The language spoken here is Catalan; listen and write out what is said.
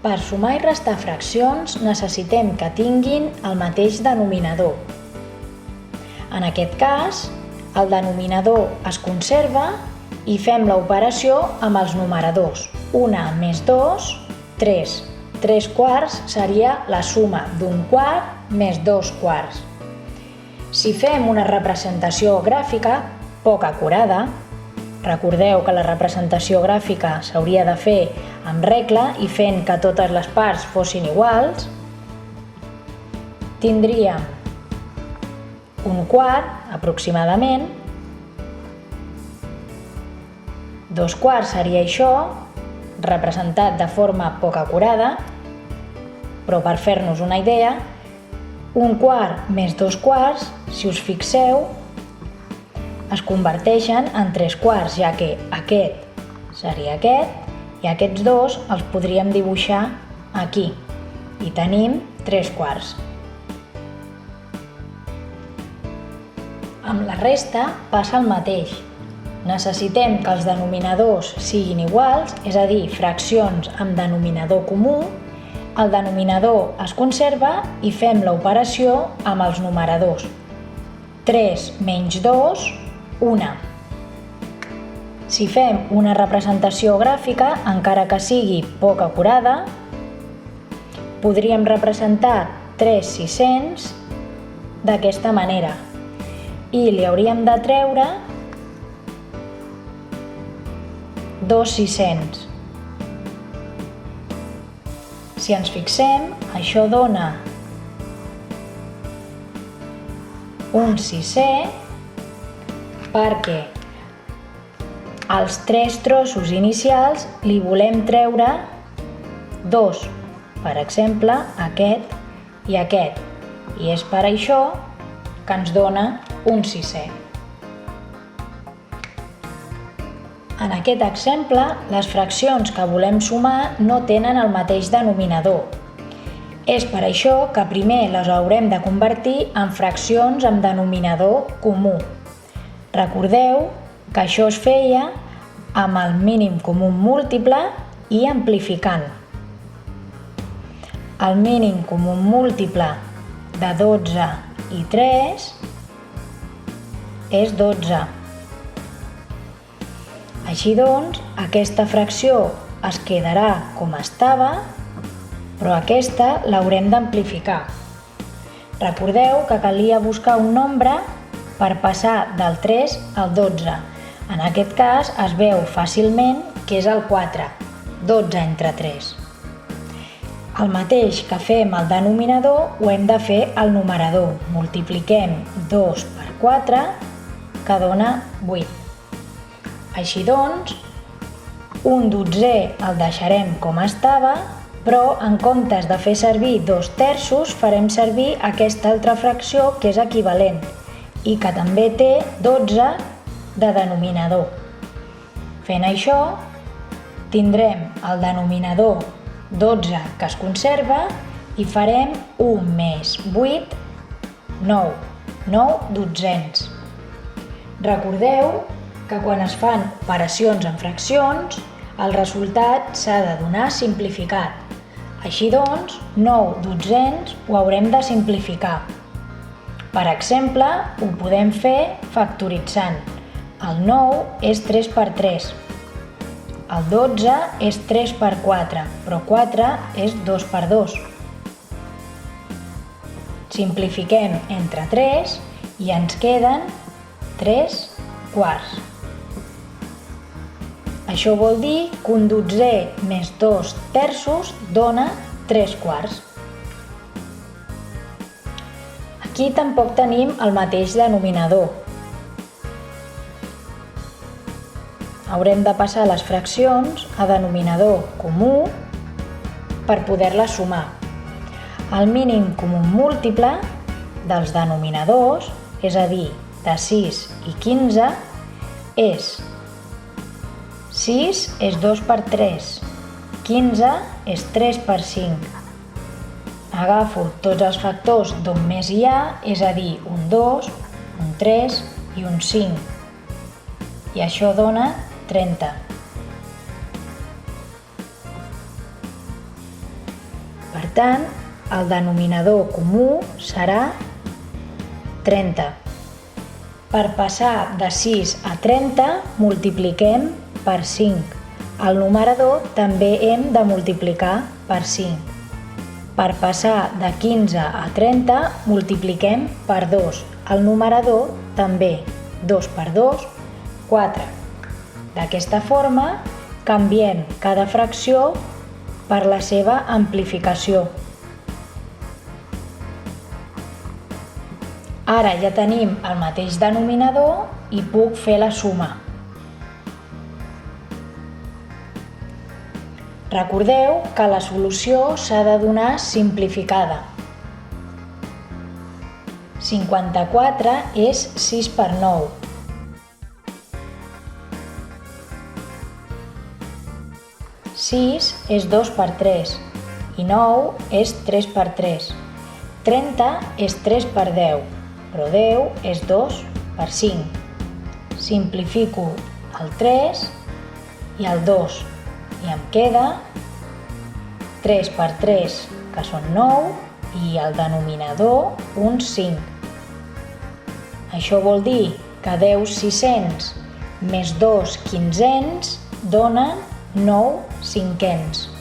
Per sumar i restar fraccions necessitem que tinguin el mateix denominador. En aquest cas, el denominador es conserva i fem l'operació amb els numeradors. 1 més 2, 3. 3 quarts seria la suma d'un quart més 2 quarts. Si fem una representació gràfica poc acurada, recordeu que la representació gràfica s'hauria de fer amb regle i fent que totes les parts fossin iguals, tindríem un quart, aproximadament. 2 quarts seria això, representat de forma poc acurada, però per fer-nos una idea, un quart més 2 quarts, si us fixeu, es converteixen en 3 quarts, ja que aquest seria aquest i aquests dos els podríem dibuixar aquí i tenim 3 quarts. Amb la resta passa el mateix. Necessitem que els denominadors siguin iguals, és a dir, fraccions amb denominador comú. El denominador es conserva i fem l'operació amb els numeradors. 3 menys 2, 1. Si fem una representació gràfica, encara que sigui poc acurada, podríem representar 3/600 d'aquesta manera i li hauríem de treure 2/600. Si ens fixem, això dona un 6è perquè als 3 trossos inicials li volem treure 2, per exemple, aquest i aquest, i és per això que ens dona un 6è. En aquest exemple, les fraccions que volem sumar no tenen el mateix denominador. És per això que primer les haurem de convertir en fraccions amb denominador comú. Recordeu que això es feia amb el mínim comú múltiple i amplificant. El mínim comú múltiple de 12 i 3 és 12. Així doncs, aquesta fracció es quedarà com estava, però aquesta l'haurem d'amplificar. Recordeu que calia buscar un nombre per passar del 3 al 12. En aquest cas es veu fàcilment que és el 4, 12 entre 3. El mateix que fem al denominador ho hem de fer al numerador. Multipliquem 2 per 4, que dona 8. Així doncs, un 12è el deixarem com estava, però en comptes de fer servir 2/3 farem servir aquesta altra fracció que és equivalent i que també té 12 de denominador. Fent això, tindrem el denominador 12 que es conserva i farem 1 més 8, 9, 9 dotzens. Recordeu que quan es fan operacions en fraccions, el resultat s'ha de donar simplificat. Així doncs, 9 dotzens ho haurem de simplificar. Per exemple, ho podem fer factoritzant. El 9 és 3 per 3. El 12 és 3 per 4, però 4 és 2 per 2. Simplifiquem entre 3 i ens queden 3 quarts. Això vol dir que un 12è més 2/3 dona 3 quarts. Aquí tampoc tenim el mateix denominador. Haurem de passar les fraccions a denominador comú per poder-les sumar. El mínim comú múltiple dels denominadors, és a dir, de 6 i 15, és 6 és 2 per 3, 15 és 3 per 5. Agafo tots els factors d'on més hi ha, és a dir, un 2, un 3 i un 5. I això dona 30. tant, el denominador comú serà 30. Per passar de 6 a 30 multipliquem per 5. El numerador també hem de multiplicar per 5. Per passar de 15 a 30 multipliquem per 2. El numerador també. 2 per 2, 4. D'aquesta forma canviem cada fracció per la seva amplificació. Ara ja tenim el mateix denominador i puc fer la suma. Recordeu que la solució s'ha de donar simplificada. 54 és 6 per 9. 6 és 2 per 3 i 9 és 3 per 3. 30 és 3 per 10, però 10 és 2 per 5. Simplifico el 3 i el 2 i em queda 3 per 3, que són 9, i el denominador un 5. Això vol dir que 10 sisens més 2 quinzens donen 9 cinquens.